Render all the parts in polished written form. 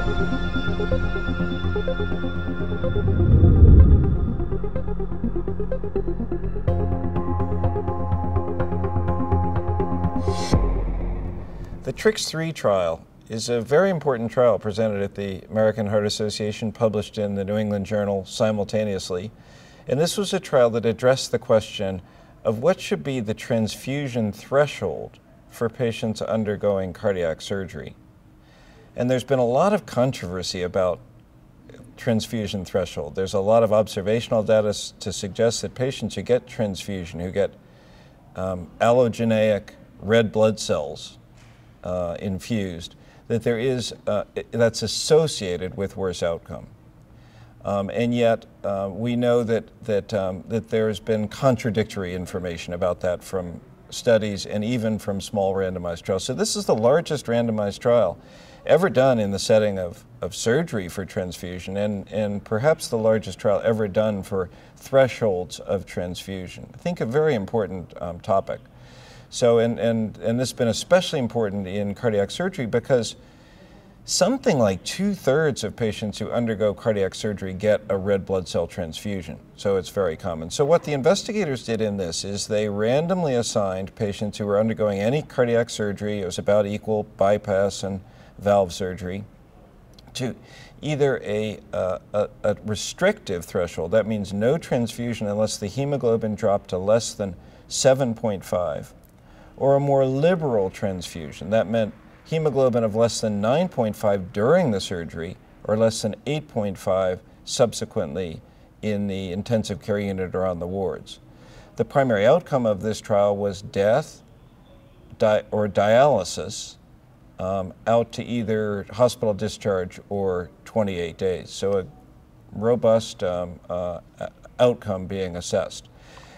The TRICS III trial is a very important trial presented at the American Heart Association, published in the New England Journal simultaneously. And this was a trial that addressed the question of what should be the transfusion threshold for patients undergoing cardiac surgery. And there's been a lot of controversy about transfusion threshold. There's a lot of observational data to suggest that patients who get transfusion, who get allogeneic red blood cells infused, that there is, that's associated with worse outcome. And yet we know that there's been contradictory information about that from studies and even from small randomized trials. So this is the largest randomized trial ever done in the setting of surgery for transfusion, and perhaps the largest trial ever done for thresholds of transfusion. I think a very important topic. So, and this has been especially important in cardiac surgery because something like 2/3 of patients who undergo cardiac surgery get a red blood cell transfusion. So it's very common. So what the investigators did in this is they randomly assigned patients who were undergoing any cardiac surgery, it was about equal bypass and valve surgery, to either a restrictive threshold, that means no transfusion unless the hemoglobin dropped to less than 7.5, or a more liberal transfusion. That meant hemoglobin of less than 9.5 during the surgery or less than 8.5 subsequently in the intensive care unit or on the wards. The primary outcome of this trial was death or dialysis out to either hospital discharge or 28 days. So a robust outcome being assessed.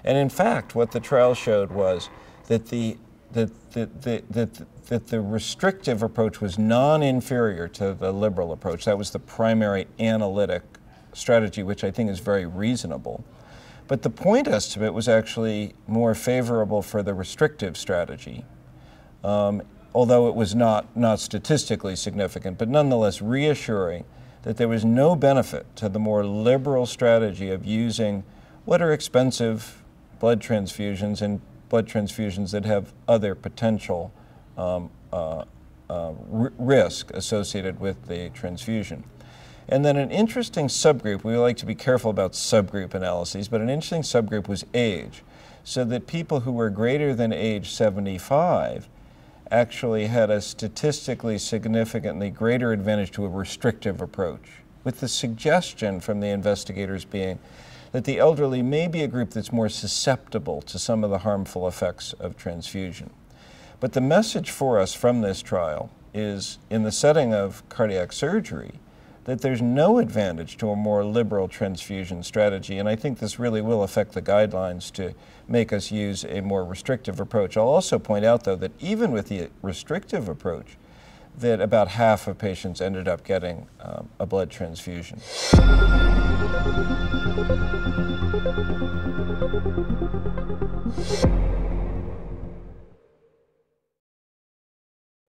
And in fact, what the trial showed was that the restrictive approach was non-inferior to the liberal approach. That was the primary analytic strategy, which I think is very reasonable. But the point estimate was actually more favorable for the restrictive strategy, although it was not statistically significant, but nonetheless reassuring that there was no benefit to the more liberal strategy of using what are expensive blood transfusions and blood transfusions that have other potential risk associated with the transfusion. And then an interesting subgroup, we like to be careful about subgroup analyses, but an interesting subgroup was age, so that people who were greater than age 75 actually had a statistically significantly greater advantage to a restrictive approach, with the suggestion from the investigators being that the elderly may be a group that's more susceptible to some of the harmful effects of transfusion. But the message for us from this trial is, in the setting of cardiac surgery, that there's no advantage to a more liberal transfusion strategy, and I think this really will affect the guidelines to make us use a more restrictive approach. I'll also point out, though, that even with the restrictive approach, that about half of patients ended up getting a blood transfusion.